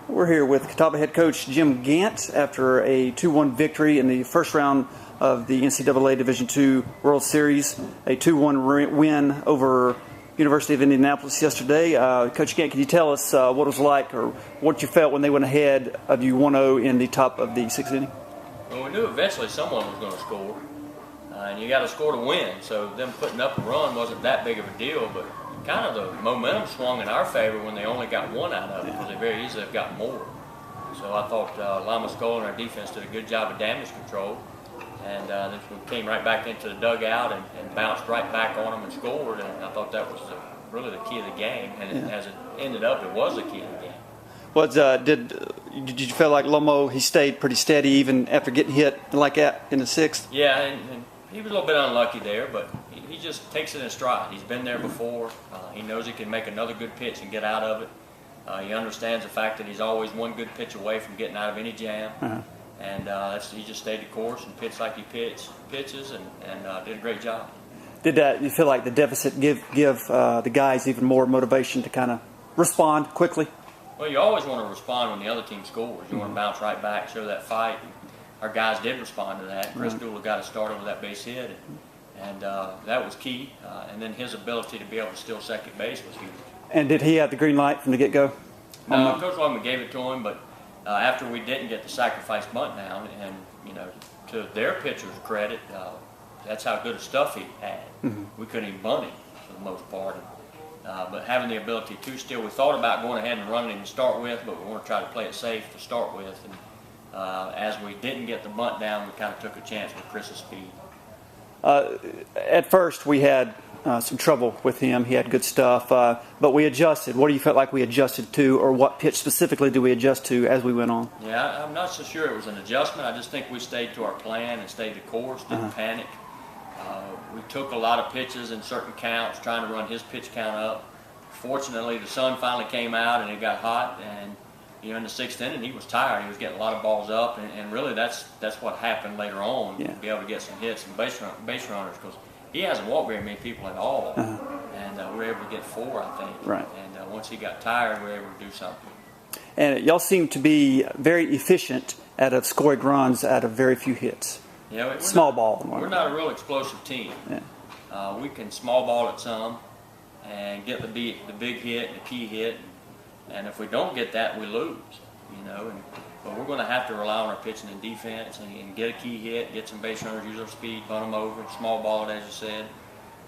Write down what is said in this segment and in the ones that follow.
We're here with Catawba head coach Jim Gantt after a 2-1 victory in the first round of the NCAA Division II World Series, a 2-1 win over University of Indianapolis yesterday. Coach Gantt, can you tell us what it was like or what you felt when they went ahead of you 1-0 in the top of the sixth inning? Well, we knew eventually someone was going to score, and you got to score to win. So them putting up a run wasn't that big of a deal, but kind of the momentum swung in our favor when they only got one out of it, because they very easily have got more. So I thought Lima Skull and our defense did a good job of damage control, and then we came right back into the dugout and bounced right back on them and scored, and I thought that was really the key of the game, and as it ended up, it was the key of the game. Well, did you feel like Lomo, he stayed pretty steady even after getting hit like that in the sixth? Yeah, and he was a little bit unlucky there, but he just takes it in stride. He's been there before. He knows he can make another good pitch and get out of it. He understands the fact that he's always one good pitch away from getting out of any jam. And he just stayed the course and pitched like he pitches and did a great job. Did you feel like the deficit give the guys even more motivation to kind of respond quickly? Well, you always want to respond when the other team scores. You want to bounce right back, show that fight. Our guys did respond to that. Chris Dooley got us started with that base hit, and that was key. And then his ability to be able to steal second base was huge. And did he have the green light from the get-go? Coach Longman gave it to him, but after we didn't get the sacrifice bunt down, and to their pitcher's credit, that's how good a stuff he had. We couldn't even bunt him for the most part. But having the ability to steal, we thought about going ahead and running him to start with, but we want to try to play it safe to start with. And as we didn't get the bunt down, we kind of took a chance with Chris's speed. At first, we had some trouble with him. He had good stuff, but we adjusted. What do you feel like we adjusted to, or what pitch specifically do we adjust to as we went on? Yeah, I'm not so sure it was an adjustment. I just think we stayed to our plan and stayed the course, didn't panic. We took a lot of pitches in certain counts, trying to run his pitch count up. Fortunately, the sun finally came out and it got hot, and in the sixth inning, he was tired. He was getting a lot of balls up, and really that's what happened later on, to be able to get some hits and base runners, because he hasn't walked very many people at all, and we were able to get 4, I think. Right. And once he got tired, we were able to do something. And y'all seem to be very efficient out of scoring runs out of very few hits. Yeah, small ball. We're not a real explosive team. Yeah. We can small ball it some and get the big hit and the key hit. And if we don't get that, we lose, But we're going to have to rely on our pitching and defense and get a key hit, get some base runners, use our speed, bunt them over, small ball it, as you said.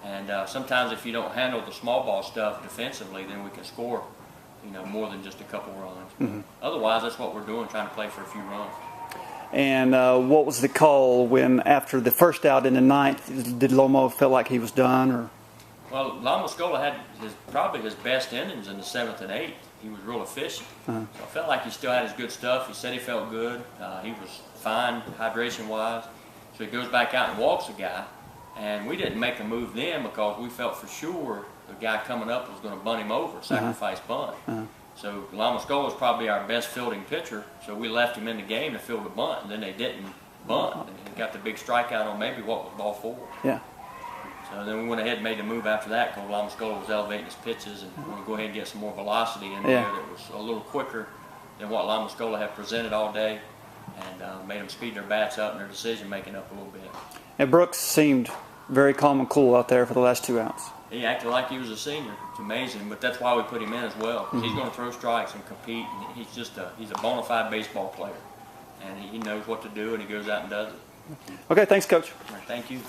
And sometimes if you don't handle the small ball stuff defensively, then we can score, more than just a couple runs. Otherwise, that's what we're doing, trying to play for a few runs. And what was the call when, after the first out in the ninth, did Lomo feel like he was done? Or? Well, Lima Scola had probably his best innings in the 7th and 8th. He was real efficient. So I felt like he still had his good stuff. He said he felt good. He was fine hydration-wise. So he goes back out and walks a guy. And we didn't make a move then because we felt for sure the guy coming up was going to bunt him over, sacrifice bunt. So Lima Scola was probably our best fielding pitcher. So we left him in the game to field a bunt, and then they didn't bunt. And he got the big strikeout on maybe what was ball 4. Yeah. So then we went ahead and made the move after that because Lima Scola was elevating his pitches, and we want to go ahead and get some more velocity in there that was a little quicker than what Lima Scola had presented all day, and made them speed their bats up and their decision making up a little bit. And Brooks seemed very calm and cool out there for the last 2 outs. He acted like he was a senior. It's amazing, but that's why we put him in as well. He's going to throw strikes and compete, and he's a bona fide baseball player, and he knows what to do, and he goes out and does it. Okay, thanks, Coach. All right, thank you.